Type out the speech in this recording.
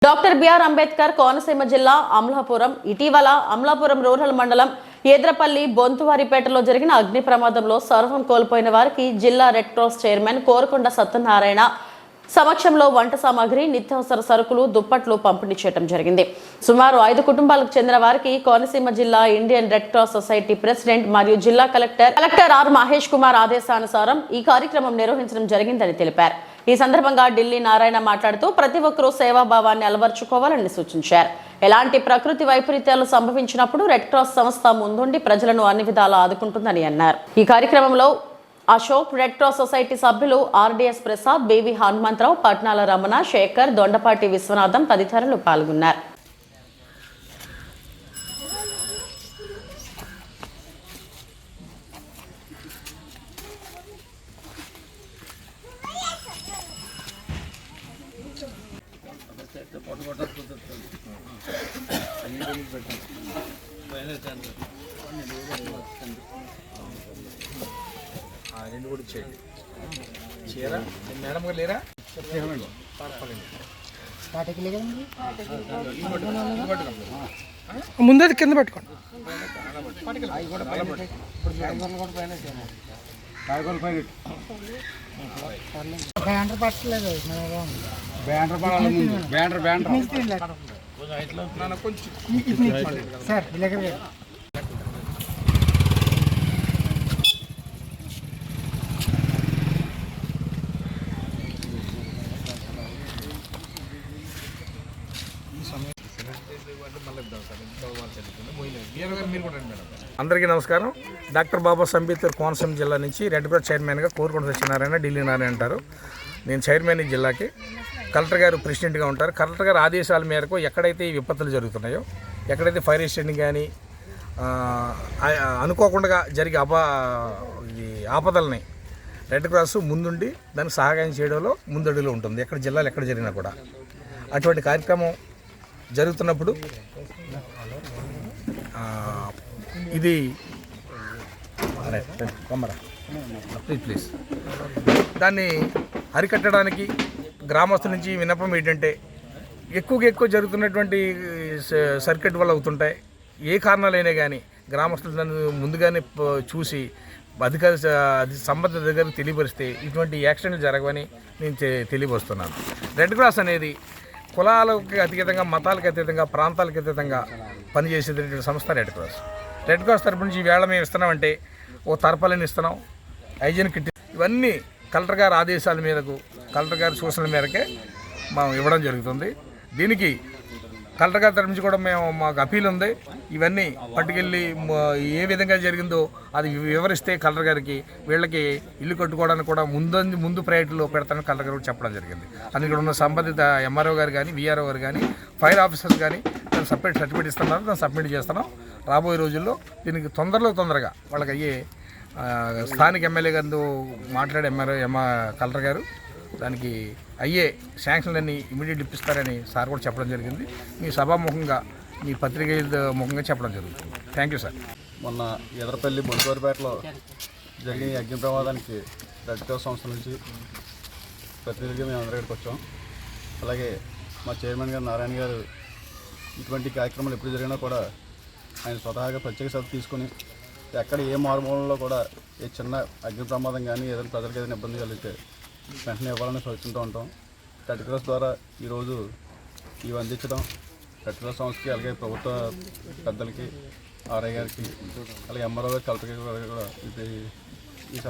Doctor BR Ambedkar Konaseema జిల్లా అమలాపురం ఇటీవల Amalapuram rural మండలం ఏద్రపల్లి బొంతువారిపేటలో జరిగిన అగ్ని ప్రమాదంలో సర్వం కోల్పోయిన వారికి జిల్లా red cross chairman Korukonda Satyanarayana సమక్షంలో వంట సామాగ్రి నిత్యావసర సరుకులు దుప్పట్లు పంపిణీ చేయడం జరిగింది. సుమారు 5 కుటుంబాలకు చెందిన వారికి కోనసీమ జిల్లా Indian red cross society president మరియు జిల్లా కలెక్టర్ ఆర్ మహేష్ కుమార్ ఆదేశానుసారం ఈ కార్యక్రమం నిర్వహించడం జరిగిందని తెలిపారు. ఈ సందర్భంగా ఢిల్లీ నారాయణ మాట్లాడుతూ ప్రతి ఒక్కరూ సేవాభావాన్ని అలవర్చుకోవాలని సూచించారు. ఎలాంటి ప్రకృతి వైపరీత్యాలు సంభవించినప్పుడు రెడ్ క్రాస్ సంస్థ ముందుండి ప్రజలను అన్ని విధాలా ఆదుకుంటుందని అన్నారు. ఈ కార్యక్రమంలో అశోక్, రెడ్ క్రాస్ సొసైటీ సభ్యులు ఆర్డీఎస్ ప్రసాద్, బేవి హనుమంతరావు, పట్నాల రమణ, శేఖర్, దొండపాటి విశ్వనాథం తదితరులు పాల్గొన్నారు. మేడం గారు లేరా? ముందే కింద పెట్టుకోండి. బ్యానర్ పట్టలేదు, బ్యానర్ పడాలి ముందు. బ్యానర్ సార్ అందరికీ నమస్కారం. డాక్టర్ బాబాసాహెబ్ అంబేద్కర్ కోనసీమ జిల్లా నుంచి రెడ్ క్రాస్ చైర్మన్గా కోరకొండ సత్యనారాయణ, ఢిల్లీ నారాయణ అంటారు. నేను చైర్మన్ ఈ జిల్లాకి, కలెక్టర్ గారు ప్రెసిడెంట్గా ఉంటారు. కలెక్టర్ గారు ఆదేశాల మేరకు ఎక్కడైతే ఈ విపత్తులు జరుగుతున్నాయో, ఎక్కడైతే ఫైర్ స్టేషన్ కానీ అనుకోకుండా జరిగే ఆపదల్ని రెడ్ క్రాస్ ముందుండి దానికి సహాయం చేయడంలో ముందడుగులో ఉంటుంది. ఎక్కడ జిల్లాలు ఎక్కడ జరిగినా కూడా అటువంటి కార్యక్రమం జరుగుతున్నప్పుడు ఇది ప్లీజ్ దాన్ని అరికట్టడానికి గ్రామస్తుల నుంచి విన్నపం ఏంటంటే, ఎక్కువ జరుగుతున్నటువంటి సర్క్యూట్ వల్ల అవుతుంటాయి. ఏ కారణాలైనా కానీ గ్రామస్తులు దాన్ని ముందుగానే చూసి సంబంధిత దగ్గర తెలియపరిస్తే ఇటువంటి యాక్సిడెంట్లు జరగవని నేను తెలియపరుస్తున్నాను. రెడ్ క్రాస్ అనేది కులాలకు అతీతంగా, మతాలకు అతీతంగా, ప్రాంతాలకు అతీతంగా పనిచేసేటటువంటి సంస్థ రెడ్ క్రాస్. రెడ్ క్రాస్ తరపు నుంచి ఈవేళ మేము ఇస్తున్నామంటే ఓ తర్పాలని ఇస్తున్నాం, హైజీన్ కిట్, ఇవన్నీ కలెక్టర్ గారి ఆదేశాల మేరకు, కలెక్టర్ గారి సూచనల మేరకే మనం ఇవ్వడం జరుగుతుంది. దీనికి కలెక్టర్ గారి తరపు నుంచి కూడా మాకు అపీల్ ఉంది. ఇవన్నీ పట్టుకెళ్ళి ఏ విధంగా జరిగిందో అది వివరిస్తే కలెక్టర్ గారికి వీళ్ళకి ఇల్లు కట్టుకోవడానికి కూడా ముందు ప్రయారిటీలో పెడతానని కలెక్టర్ గారు చెప్పడం జరిగింది. అందులో ఉన్న సంబంధిత ఎంఆర్ఓ గారు కానీ, విఆర్ఓ గారు కానీ, ఫైర్ ఆఫీసర్స్ కానీ దాన్ని సపరేట్ సర్టిఫికేట్ ఇస్తున్నారు. దాన్ని సబ్మిట్ చేస్తున్నాం. రాబోయే రోజుల్లో దీనికి తొందరగా వాళ్ళకి అయ్యే స్థానిక ఎమ్మెల్యే గారితో మాట్లాడే కలెక్టర్ గారు దానికి అయ్యే శాంక్షన్లన్నీ ఇమీడియట్ ఇప్పిస్తారని సార్ కూడా చెప్పడం జరిగింది. మీ సభాముఖంగా, మీ పత్రిక ముఖంగా చెప్పడం జరుగుతుంది. Thank you sir. మొన్న ఎదరపల్లి బొంతువారిపేటలో జరిగిన అగ్ని ప్రమాదానికి రెడ్ క్రాస్ సంస్థ నుంచి ప్రతినిధిగా మేము అందరి దగ్గరికి వచ్చాం. అలాగే మా చైర్మన్ గారు నారాయణ గారు ఇటువంటి కార్యక్రమాలు ఎప్పుడు జరిగినా కూడా ఆయన స్వతహాగా ప్రత్యేక శ్రద్ధ తీసుకొని ఎక్కడ ఏ మారుమూలలో కూడా ఏ చిన్న అగ్ని ప్రమాదం కానీ ఏదైనా ప్రజలకు ఏదైనా ఇబ్బంది కలిగితే వెంటనే ఇవ్వాలని సూచిస్తూ ఉంటాం. రెడ్ క్రాస్ ద్వారా ఈరోజు ఇవి అందించడం రెడ్ క్రాస్ సంస్థకి, అలాగే ప్రభుత్వ పెద్దలకి, ఆర్ఐ గారికి, అలాగే ఎంఆర్ఓ గారికి, కలెక్టర్ గారికి కూడా ఈ